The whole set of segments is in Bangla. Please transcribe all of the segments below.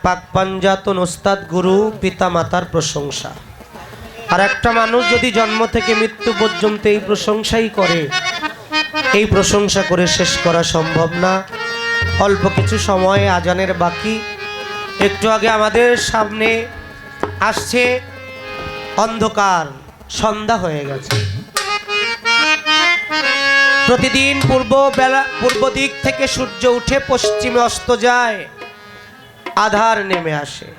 পাক পাঞ্জাতন ওস্তাদ গুরু পিতা মাতার প্রশংসা। আর একটা মানুষ যদি জন্ম থেকে মৃত্যু পর্যন্ত এই প্রশংসাই করে, এই প্রশংসা করে শেষ করা সম্ভব না। অল্প কিছু সময় আজানের বাকি। একটু আগে আমাদের সামনে আসছে অন্ধকার, সন্ধ্যা হয়ে গেছে। প্রতিদিন পূর্ব দিক থেকে সূর্য উঠে পশ্চিমে অস্ত যায়, আধার নেমে আসে।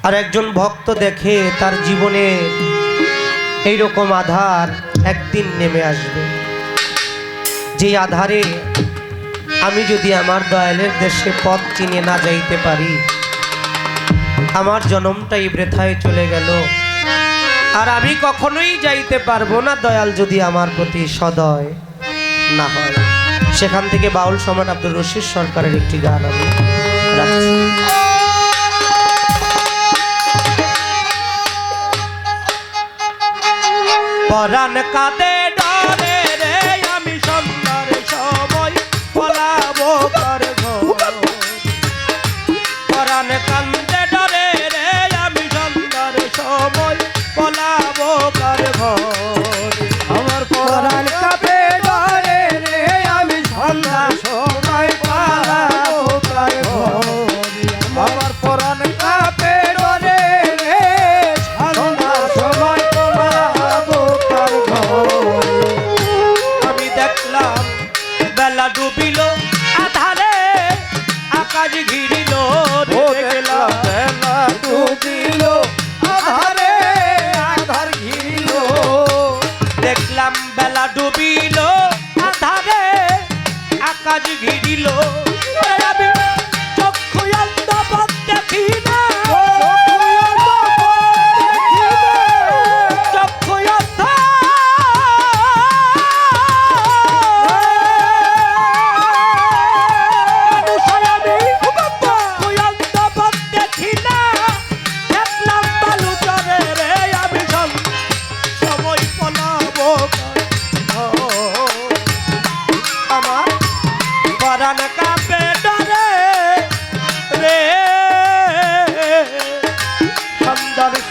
আর একজন ভক্ত দেখে তার জীবনে এইরকম আধার একদিন নেমে আসবে, যে আধারে আমি যদি আমার দয়ালের দেশে পথ চিনে না যাইতে পারি, আমার জন্মটাই বৃথায় চলে গেল। আর আমি কখনোই যাইতে পারবো না দয়াল যদি আমার প্রতি সদয় না হয়। সেখান থেকে বাউল সম্রাট আব্দুর রশিদ সরকারের একটি গান আমি রাখছি। পরাণ কাঁদে ডরে রে, আমি সন্ধ্যার সময় পলাবো কার ঘর। পরাণ কাঁদে ডরে রে, আমি সন্ধ্যার সময় পলাবো কার ঘর। আমার পরাণ কাঁপে ডরে রে, আমি সন্ধ্যার সময় পালাবো কার ঘর। আমার পরাণ কাঁপে ডরে রে, সন্ধ্যার সময় পালাবো কার ঘর। আমি দেখলাম বেলা ডুবিল আধারে, আকাশ ঘিরিল দেখলাম বেলা ডুবিল আধারে, আধার ঘিরিল। দেখলাম বেলা ডুবিল আধারে, আকাশ ঘিরিল। আমি চক্ষু অন্ধ পথ দেখি না, চক্ষু অন্ধ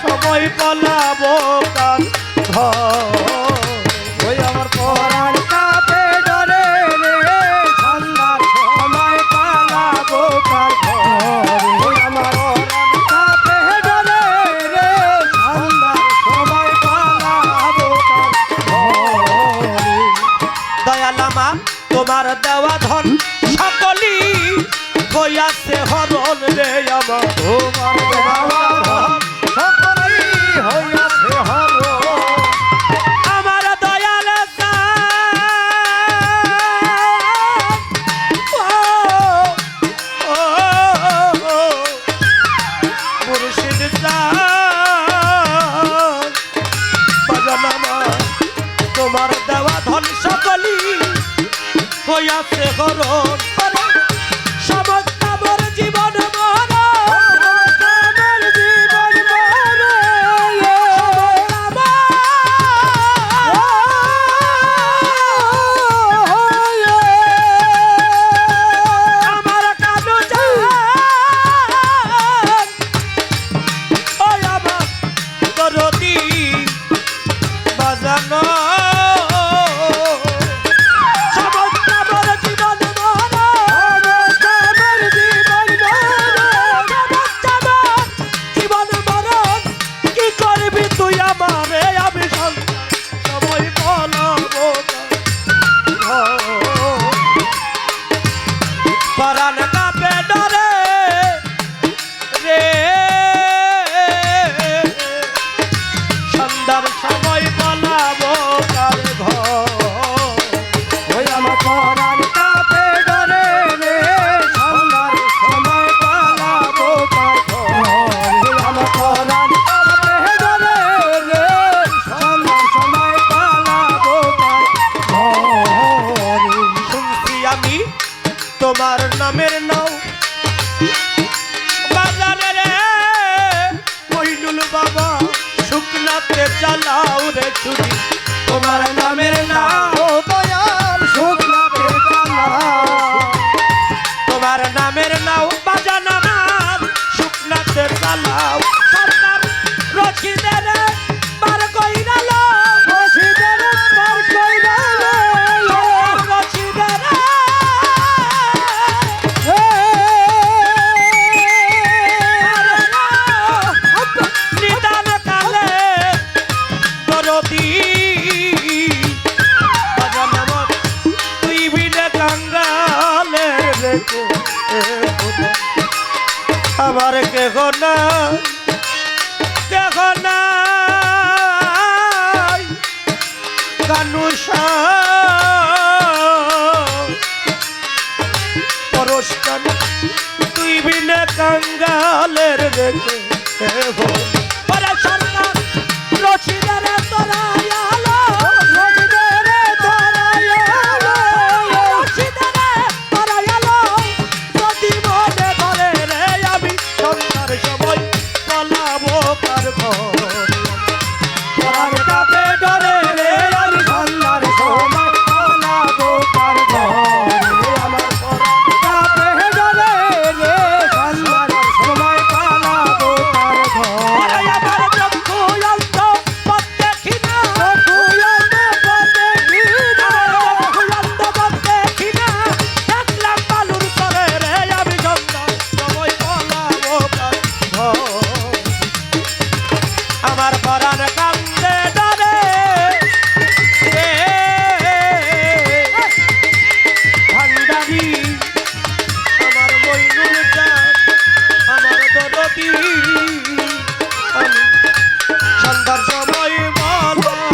সময় পলাবো কার ঘর। ওই আমার পরাণ কাঁপে ডরে রে, সন্ধ্যার সময় পালাবো কার ঘর। ওই আমার পরাণ কাঁপে ডরে রে, সন্ধ্যার সময় পালাবো কার ঘর। দয়াল আমার তোমার দেওয়া ধন সকলি হইয়াছে হরণ রে, আমার তোমার দেওয়া ধন সকলেই হইয়াছে হরণ। আমার দয়াল মুর্শিদ বাজান আমার তোমার দেওয়া ধন সকলি হইয়াছে হরণ। সমস্ত মোর জীবন বাজানো সমস্ত মোর জীবন পালাও সরকার রচিদের বার কইরাল রশিদের পার কইরা লো রচিদের নিদান কালে দরদি বাজানামত তুই বিনে কাঙ্গালে রেখে আমার কেহ না কানুষা পরস্কান তুই বিনে কাঙ্গালের রেখে পরে সরকার রচিদের তোরায়ালো রশিদের ধরায়ালো রচিদের তোরায়ালো যদি মনে ধরে রে আমি সন্ধ্যার সময় পালাবো কার ঘর পরাণ কাপে ডরে রে আমি সন্ধ্যার সময় পালাবো কার ঘরে আমার পরাণ কাপে ডরে রে সন্ধ্যার সময় পালাবো কার ঘরে আরে আমার চক্ষু অন্ধ পথ দেখি না কুয়াতে পথে ঘিরে চক্ষু অন্ধ পথ দেখি না দেখলাম বালুর তরে রে আমি সন্ধ্যার সময় পালাবো কার ঘর আমার পরাণ কান্দে ডরে রে ভান্ডারি আমার মইনুল চাঁদ আমার দরদি আমি সন্ধ্যার সময় বলাবো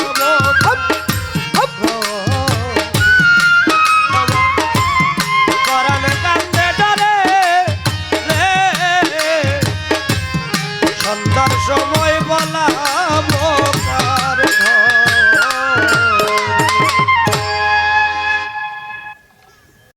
পরাণ কান্দে ডরে রে সন্ধ্যার সময় বলা